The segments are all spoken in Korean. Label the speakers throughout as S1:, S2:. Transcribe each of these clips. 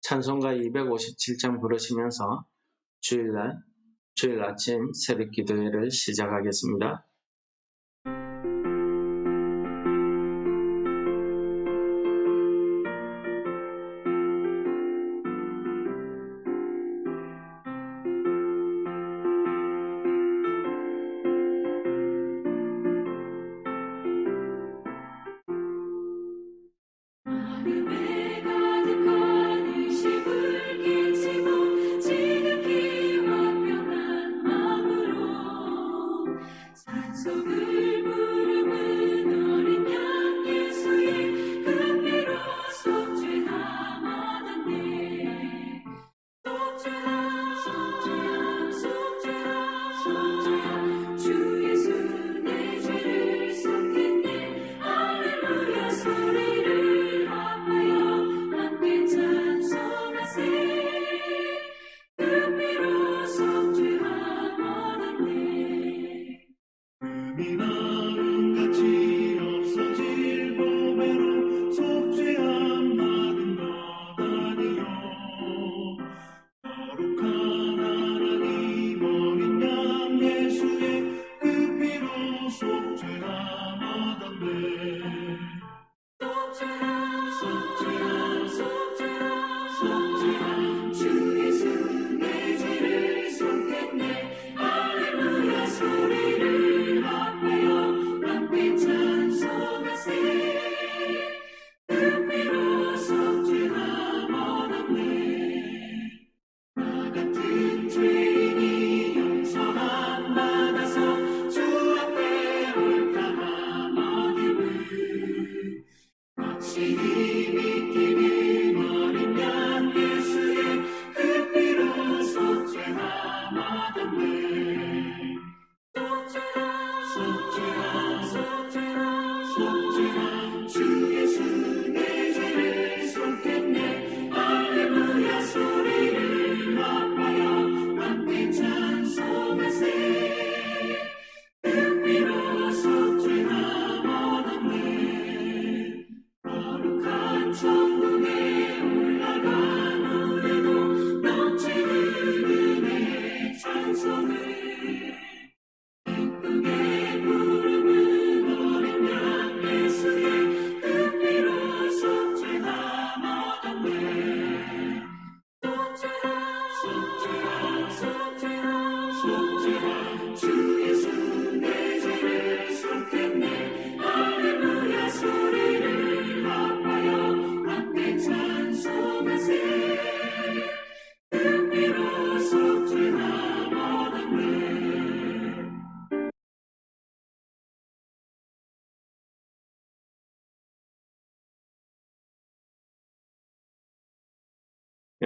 S1: 찬송가 257장 부르시면서 주일 아침 새벽 기도회를 시작하겠습니다.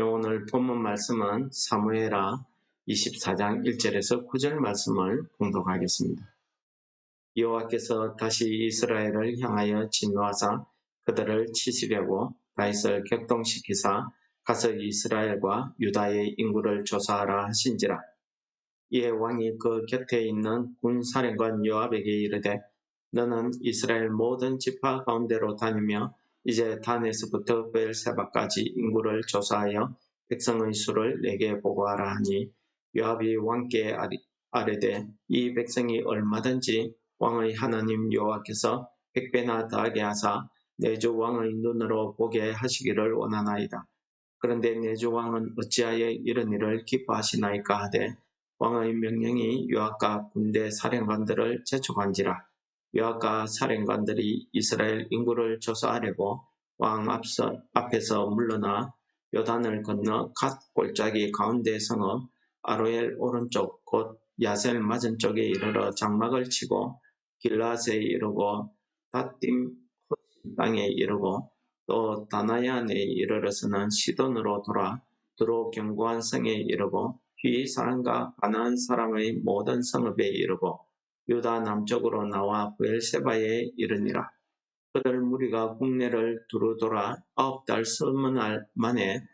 S1: 오늘 본문 말씀은 사무엘하 24장 1절에서 9절 말씀을 공독하겠습니다. 여호와께서 다시 이스라엘을 향하여 진노하사 그들을 치시려고 다윗을 격동시키사 가서 이스라엘과 유다의 인구를 조사하라 하신지라. 이에 왕이 그 곁에 있는 군사령관 요압에게 이르되 너는 이스라엘 모든 지파 가운데로 다니며 이제 단에서부터 베엘세바까지 인구를 조사하여 백성의 수를 내게 보고하라 하니 요압이 왕께 아뢰되 이 백성이 얼마든지 왕의 하나님 여호와께서 100배나 더하게 하사 내 주 왕의 눈으로 보게 하시기를 원하나이다. 그런데 내 주 왕은 어찌하여 이런 일을 기뻐하시나이까 하되 왕의 명령이 요압과 군대 사령관들을 재촉한지라. 요압과 사령관들이 이스라엘 인구를 조사하려고 왕 앞에서 물러나 요단을 건너 갓 골짜기 가운데 성읍 아로엘 오른쪽 곧 야셀 맞은 쪽에 이르러 장막을 치고 길라앗에 이르고 닷딤 땅에 이르고 또 다나야에 이르러서는 시돈으로 돌아 두로 견고한 성에 이르고 휘 사람과 가나안 사람의 모든 성읍에 이르고 유다 남쪽으로 나와 베엘세바에 이르니라. 그들 무리가 국내를 두루 돌아 9달 20날 만에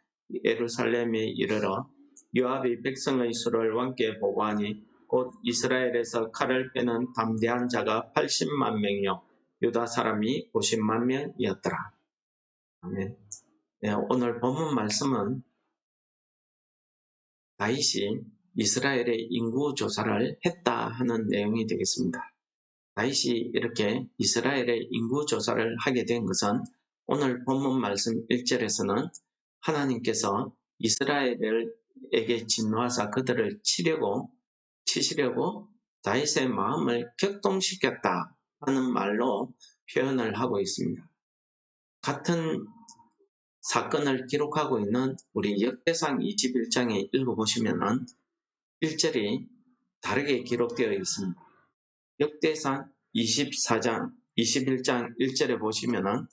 S1: 예루살렘에 이르러 요압이 백성의 수를 왕께 보고하니 곧 이스라엘에서 칼을 빼는 담대한 자가 80만 명이요 유다 사람이 50만 명이었더라. 아멘. 오늘 본문 말씀은 다윗이 이스라엘의 인구 조사를 했다 하는 내용이 되겠습니다. 다윗이 이렇게 이스라엘의 인구 조사를 하게 된 것은 오늘 본문 말씀 1절에서는 하나님께서 이스라엘에게 진노하사 그들을 치시려고 다윗의 마음을 격동시켰다 하는 말로 표현을 하고 있습니다. 같은 사건을 기록하고 있는 우리 역대상 21장에 읽어보시면 1절이 다르게 기록되어 있습니다. 역대상 24장, 21장 1절에 보시면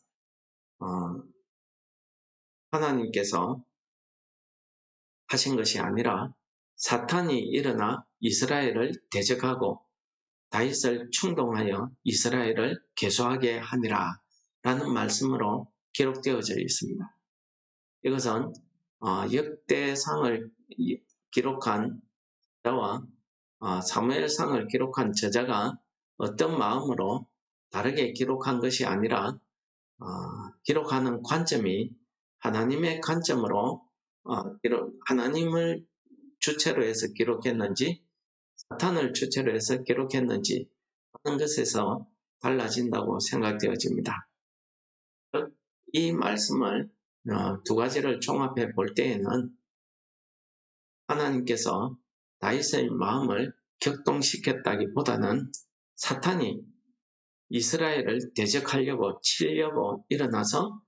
S1: 하나님께서 하신 것이 아니라 사탄이 일어나 이스라엘을 대적하고 다윗을 충동하여 이스라엘을 괴수하게 하니라 라는 말씀으로 기록되어져 있습니다. 이것은 역대상을 기록한 저자와 사무엘상을 기록한 저자가 어떤 마음으로 다르게 기록한 것이 아니라 기록하는 관점이 하나님의 관점으로 하나님을 주체로 해서 기록했는지 사탄을 주체로 해서 기록했는지 하는 것에서 달라진다고 생각되어집니다. 이 말씀을 두 가지를 종합해 볼 때에는 하나님께서 다윗의 마음을 격동시켰다기보다는 사탄이 이스라엘을 대적하려고 치려고 일어나서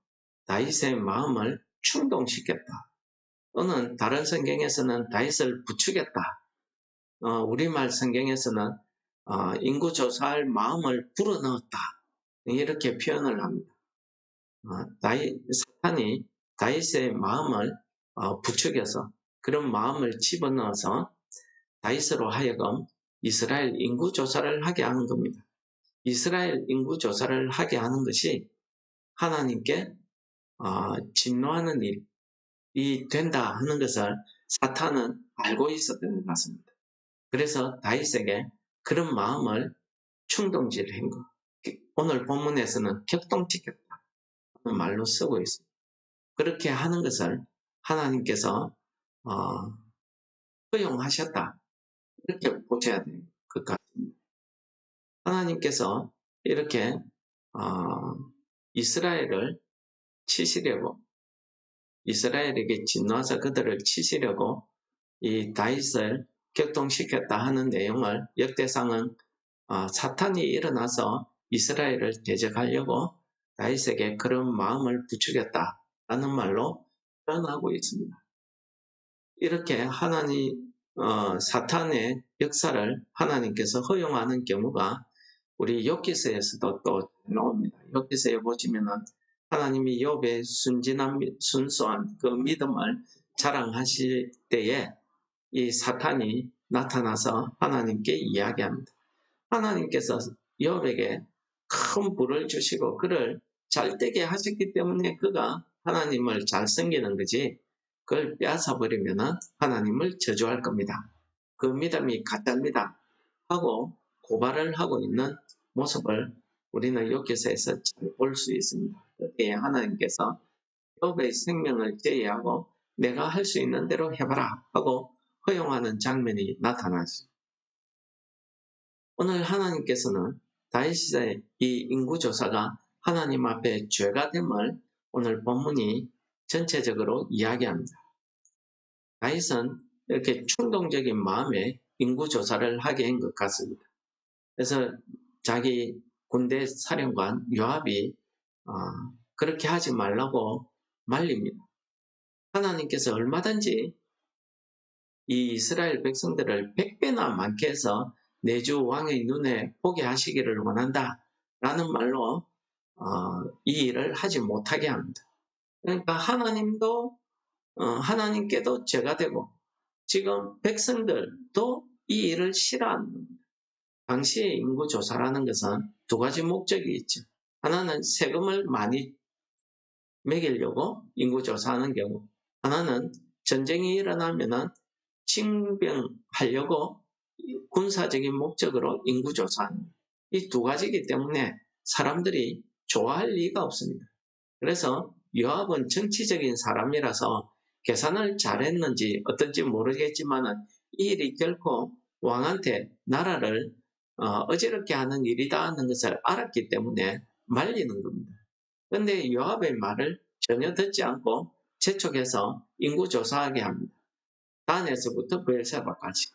S1: 다윗의 마음을 충동시켰다. 또는 다른 성경에서는 다윗을 부추겼다. 우리말 성경에서는 인구조사할 마음을 불어넣었다. 이렇게 표현을 합니다. 사탄이 다윗의 마음을 부추겨서 그런 마음을 집어넣어서 다윗으로 하여금 이스라엘 인구조사를 하게 하는 겁니다. 이스라엘 인구조사를 하게 하는 것이 하나님께 진노하는 일이 된다 하는 것을 사탄은 알고 있었던 것 같습니다. 그래서 다윗에게 그런 마음을 충동질한 것. 오늘 본문에서는 격동시켰다 하는 말로 쓰고 있습니다. 그렇게 하는 것을 하나님께서 허용하셨다. 이렇게 보셔야 될 것 같습니다. 하나님께서 이렇게 이스라엘을 치시려고 이스라엘에게 진노하사 그들을 치시려고 이 다윗을 격동시켰다 하는 내용을 역대상은 사탄이 일어나서 이스라엘을 대적하려고 다윗에게 그런 마음을 부추겼다라는 말로 표현하고 있습니다. 이렇게 사탄의 역사를 하나님께서 허용하는 경우가 우리 욥기서에서도 또 나옵니다. 욥기서에 보시면은 하나님이 욥의 순수한 그 믿음을 자랑하실 때에 이 사탄이 나타나서 하나님께 이야기합니다. 하나님께서 욥에게 큰 부를 주시고 그를 잘되게 하셨기 때문에 그가 하나님을 잘 섬기는 거지 그걸 빼앗아버리면 하나님을 저주할 겁니다. 그 믿음이 가짜입니다 하고 고발을 하고 있는 모습을 우리는 욥기서에서 잘 볼 수 있습니다. 그때 하나님께서 욥의 생명을 제외하고 내가 할 수 있는 대로 해봐라 하고 허용하는 장면이 나타났습니다. 오늘 하나님께서는 다윗의 이 인구조사가 하나님 앞에 죄가 됨을 오늘 본문이 전체적으로 이야기합니다. 다윗은 이렇게 충동적인 마음에 인구조사를 하게 한 것 같습니다. 그래서 자기 군대 사령관 요압이 그렇게 하지 말라고 말립니다. 하나님께서 얼마든지 이 이스라엘 백성들을 100배나 많게 해서 내주 왕의 눈에 보게 하시기를 원한다 라는 말로 이 일을 하지 못하게 합니다. 그러니까 하나님께도 죄가 되고 지금 백성들도 이 일을 싫어하는 겁니다. 당시의 인구조사라는 것은 두 가지 목적이 있죠. 하나는 세금을 많이 매기려고 인구조사하는 경우, 하나는 전쟁이 일어나면은 징병하려고 군사적인 목적으로 인구조사합니다. 이 두 가지이기 때문에 사람들이 좋아할 리가 없습니다. 그래서 요압은 정치적인 사람이라서 계산을 잘했는지 어떤지 모르겠지만 이 일이 결코 왕한테 나라를 어지럽게 하는 일이다 하는 것을 알았기 때문에 말리는 겁니다. 그런데 요압의 말을 전혀 듣지 않고 재촉해서 인구 조사하게 합니다. 단에서부터 브엘세바까지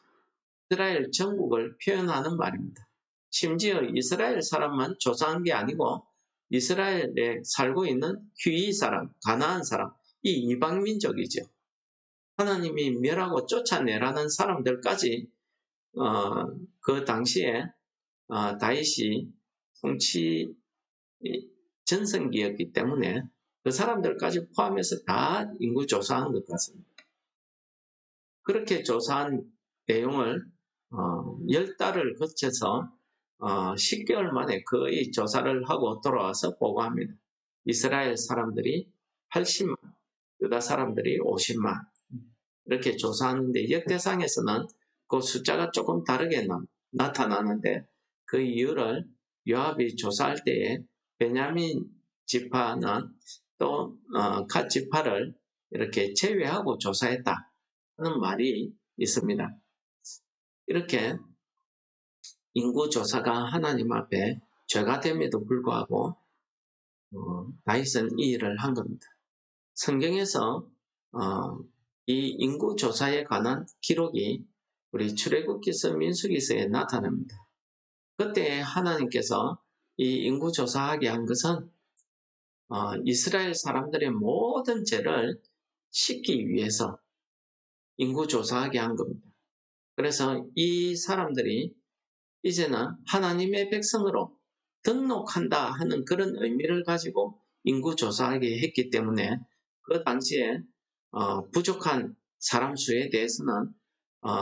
S1: 이스라엘 전국을 표현하는 말입니다. 심지어 이스라엘 사람만 조사한 게 아니고 이스라엘에 살고 있는 휘이 사람, 가나안 사람, 이 이방 민족이죠. 하나님이 멸하고 쫓아내라는 사람들까지 그 당시에 다윗이 통치 전성기였기 때문에 그 사람들까지 포함해서 다 인구 조사한 것 같습니다. 그렇게 조사한 내용을 10달을 거쳐서 10개월 만에 거의 조사를 하고 돌아와서 보고합니다. 이스라엘 사람들이 80만, 유다 사람들이 50만 이렇게 조사하는데 역대상에서는 그 숫자가 조금 다르게 나타나는데 그 이유를 요압이 조사할 때에 베냐민 지파나 또 갓 지파를 이렇게 제외하고 조사했다 하는 말이 있습니다. 이렇게 인구조사가 하나님 앞에 죄가 됨에도 불구하고 다윗은 이 일을 한 겁니다. 성경에서 이 인구조사에 관한 기록이 우리 출애굽기서 민수기서에 나타납니다. 그때 하나님께서 이 인구조사하게 한 것은 이스라엘 사람들의 모든 죄를 씻기 위해서 인구조사하게 한 겁니다. 그래서 이 사람들이 이제는 하나님의 백성으로 등록한다 하는 그런 의미를 가지고 인구조사하게 했기 때문에 그 당시에 부족한 사람 수에 대해서는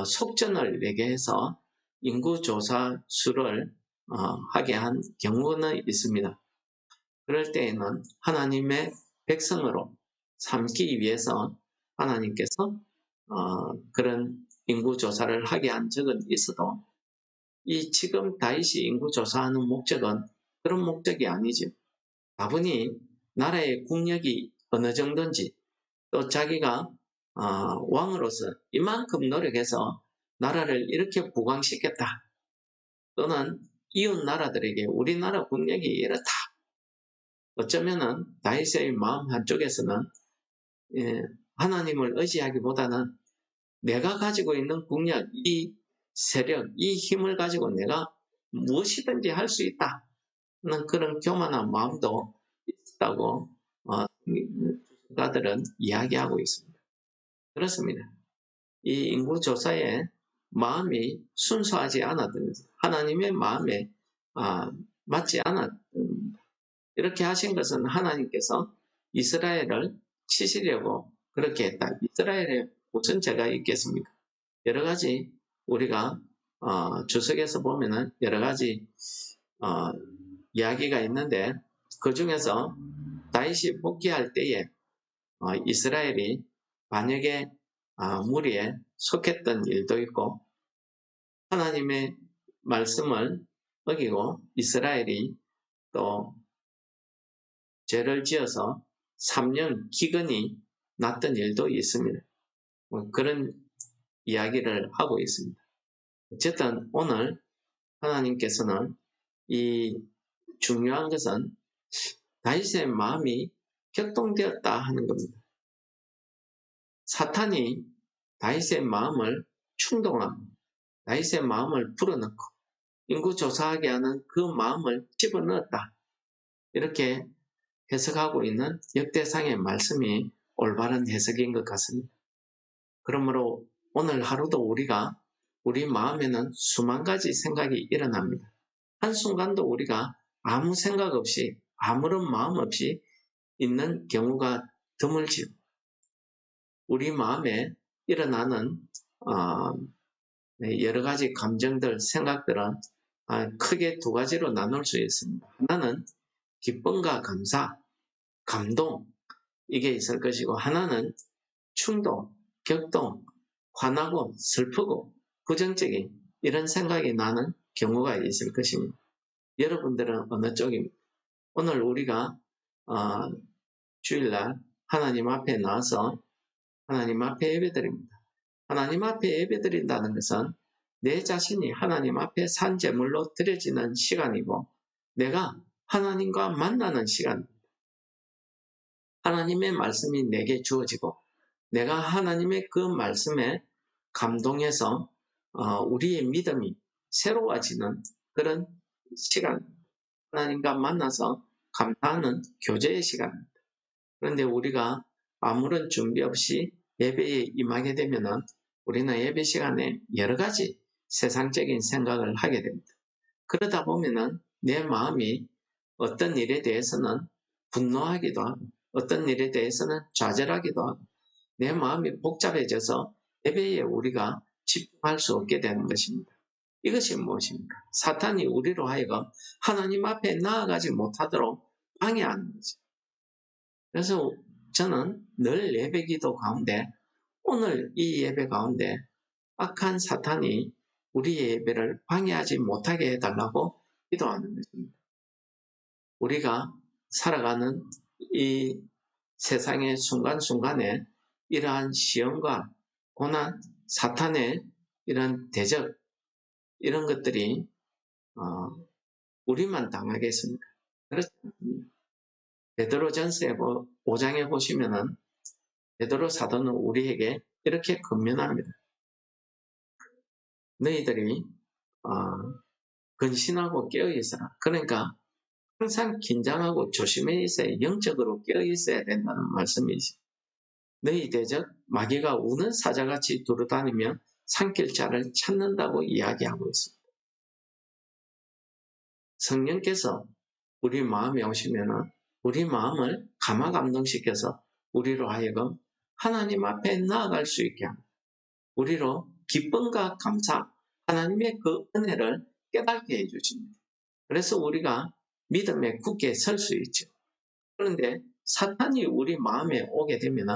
S1: 속전을 내게 해서 인구조사 수를 하게 한 경우는 있습니다. 그럴 때에는 하나님의 백성으로 삼기 위해서 하나님께서 그런 인구조사를 하게 한 적은 있어도 이 지금 다윗이 인구조사하는 목적은 그런 목적이 아니죠. 다분히 나라의 국력이 어느 정도인지 또 자기가 왕으로서 이만큼 노력해서 나라를 이렇게 부강시켰다. 또는 이웃 나라들에게 우리나라 국력이 이렇다. 어쩌면은 다윗의 마음 한쪽에서는 하나님을 의지하기보다는 내가 가지고 있는 국력, 이 세력, 이 힘을 가지고 내가 무엇이든지 할 수 있다. 는 그런 교만한 마음도 있다고 가들은 이야기하고 있습니다. 그렇습니다. 이 인구조사에 마음이 순수하지 않았던 것은 하나님의 마음에 맞지 않았던 겁니다. 이렇게 하신 것은 하나님께서 이스라엘을 치시려고 그렇게 했다. 이스라엘에 무슨 죄가 있겠습니까? 여러 가지 우리가 주석에서 보면은 여러 가지 이야기가 있는데 그 중에서 다윗이 복귀할 때에 이스라엘이 반역의 무리에 속했던 일도 있고 하나님의 말씀을 어기고 이스라엘이 또 죄를 지어서 3년 기근이 났던 일도 있습니다. 그런 이야기를 하고 있습니다. 어쨌든 오늘 하나님께서는 이 중요한 것은 다윗의 마음이 격동되었다 하는 겁니다. 사탄이 다윗의 마음을 충동하고 다윗의 마음을 불어넣고 인구조사하게 하는 그 마음을 집어넣었다. 이렇게 해석하고 있는 역대상의 말씀이 올바른 해석인 것 같습니다. 그러므로 오늘 하루도 우리가 우리 마음에는 수만 가지 생각이 일어납니다. 한순간도 우리가 아무 생각 없이 아무런 마음 없이 있는 경우가 드물지요. 우리 마음에 일어나는 여러 가지 감정들, 생각들은 크게 두 가지로 나눌 수 있습니다. 하나는 기쁨과 감사, 감동 이게 있을 것이고 하나는 충동, 격동, 화나고 슬프고 부정적인 이런 생각이 나는 경우가 있을 것입니다. 여러분들은 어느 쪽입니까? 오늘 우리가 주일날 하나님 앞에 나와서 하나님 앞에 예배드립니다. 하나님 앞에 예배드린다는 것은 내 자신이 하나님 앞에 산 제물로 드려지는 시간이고 내가 하나님과 만나는 시간, 하나님의 말씀이 내게 주어지고 내가 하나님의 그 말씀에 감동해서 우리의 믿음이 새로워지는 그런 시간, 하나님과 만나서 감사하는 교제의 시간입니다. 그런데 우리가 아무런 준비 없이 예배에 임하게 되면은 우리는 예배 시간에 여러 가지 세상적인 생각을 하게 됩니다. 그러다 보면은 내 마음이 어떤 일에 대해서는 분노하기도 하고 어떤 일에 대해서는 좌절하기도 하고 내 마음이 복잡해져서 예배에 우리가 집중할 수 없게 되는 것입니다. 이것이 무엇입니까? 사탄이 우리로 하여금 하나님 앞에 나아가지 못하도록 방해하는 거죠. 그래서 저는 늘 예배기도 가운데 오늘 이 예배 가운데 악한 사탄이 우리의 예배를 방해하지 못하게 해달라고 기도하는 것입니다. 우리가 살아가는 이 세상의 순간순간에 이러한 시험과 고난, 사탄의 이런 대적, 이런 것들이 우리만 당하겠습니까? 그렇지 않습니다. 베드로전서 5장에 보시면은 베드로 사도는 우리에게 이렇게 권면합니다. 너희들이 근신하고 깨어있어라. 그러니까 항상 긴장하고 조심해 있어야 영적으로 깨어있어야 된다는 말씀이죠. 너희 대적 마귀가 우는 사자같이 두루다니며 삼킬 자를 찾는다고 이야기하고 있습니다. 성령께서 우리 마음에 오시면은 우리 마음을 감화감동시켜서 우리로 하여금 하나님 앞에 나아갈 수 있게 합니다. 우리로 기쁨과 감사, 하나님의 그 은혜를 깨닫게 해주십니다. 그래서 우리가 믿음에 굳게 설 수 있죠. 그런데 사탄이 우리 마음에 오게 되면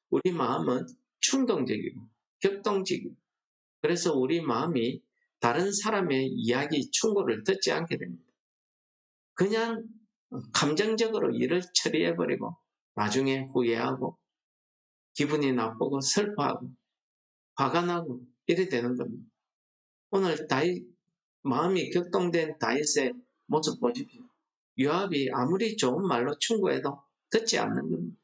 S1: 우리 마음은 충동적이고 격동적이고 그래서 우리 마음이 다른 사람의 이야기 충고를 듣지 않게 됩니다. 그냥 감정적으로 일을 처리해버리고 나중에 후회하고 기분이 나쁘고 슬퍼하고 화가 나고 이래 되는 겁니다. 오늘 마음이 격동된 다윗의 모습 보십시오. 요압이 아무리 좋은 말로 충고해도 듣지 않는 겁니다.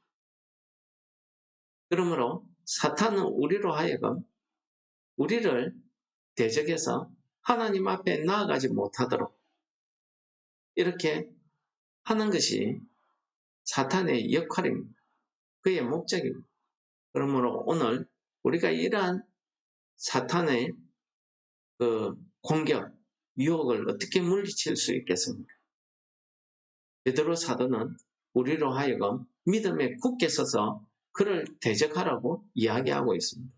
S1: 그러므로 사탄은 우리로 하여금 우리를 대적해서 하나님 앞에 나아가지 못하도록 이렇게 하는 것이 사탄의 역할입니다. 그의 목적입니다. 그러므로 오늘 우리가 이러한 사탄의 그 공격, 유혹을 어떻게 물리칠 수 있겠습니까? 베드로 사도는 우리로 하여금 믿음에 굳게 서서 그를 대적하라고 이야기하고 있습니다.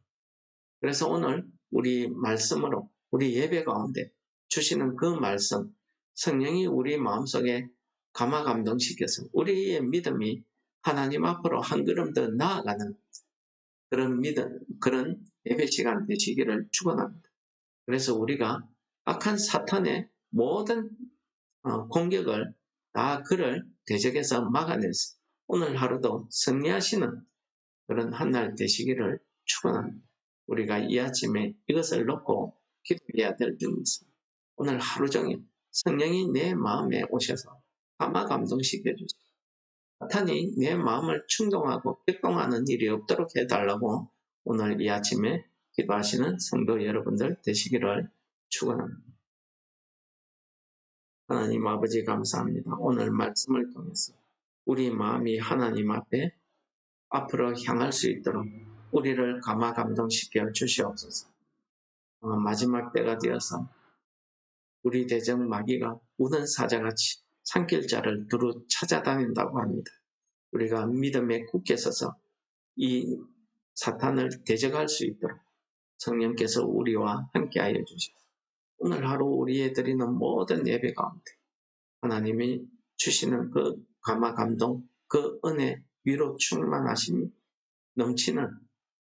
S1: 그래서 오늘 우리 말씀으로 우리 예배 가운데 주시는 그 말씀, 성령이 우리 마음속에 감화감동시켜서 우리의 믿음이 하나님 앞으로 한 걸음 더 나아가는 그런 믿음, 그런 예배 시간 되시기를 축원합니다. 그래서 우리가 악한 사탄의 모든 공격을 다 그를 대적해서 막아내서 오늘 하루도 승리하시는 그런 한 날 되시기를 축원합니다. 우리가 이 아침에 이것을 놓고 기도해야 될 줄이 있습니다. 오늘 하루 종일 성령이 내 마음에 오셔서 감화 감동시켜 주시고 사탄이 내 마음을 충동하고 격동하는 일이 없도록 해달라고 오늘 이 아침에 기도하시는 성도 여러분들 되시기를 축원합니다. 하나님 아버지 감사합니다. 오늘 말씀을 통해서 우리 마음이 하나님 앞에 앞으로 향할 수 있도록 우리를 감화 감동시켜 주시옵소서. 마지막 때가 되어서 우리 대적 마귀가 우는 사자같이 삼킬 자를 두루 찾아다닌다고 합니다. 우리가 믿음에 굳게 서서 이 사탄을 대적할 수 있도록 성령께서 우리와 함께하여 주시옵소서. 오늘 하루 우리의 드리는 모든 예배 가운데 하나님이 주시는 그 감화 감동, 그 은혜, 위로 충만하심이 넘치는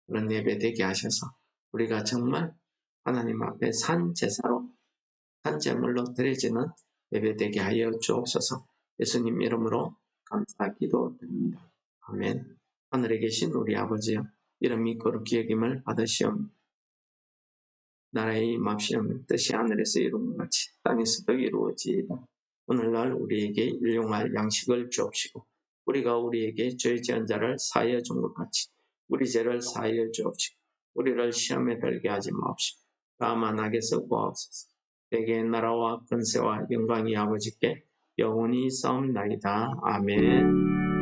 S1: 그런 예배 되게 하셔서 우리가 정말 하나님 앞에 산 제사로 산 제물로 드려지는 예배 되게 하여 주옵소서. 예수님 이름으로 감사 기도드립니다. 아멘. 하늘에 계신 우리 아버지여, 이름이 거룩히 여김을 받으시옵. 나라의 임합시옵는 뜻이 하늘에서 이룬 것 같이 땅에서도 이루어지이다. 오늘날 우리에게 일용할 양식을 주옵시고, 우리가 우리에게 죄 지은 자를 사하여 준 것 같이 우리 죄를 사하여 주옵시고, 우리를 시험에 들게 하지 마옵시고 다만 악에서 구하옵소서. 대개의 나라와 권세와 영광이 아버지께 영원히 싸움나이다. 아멘.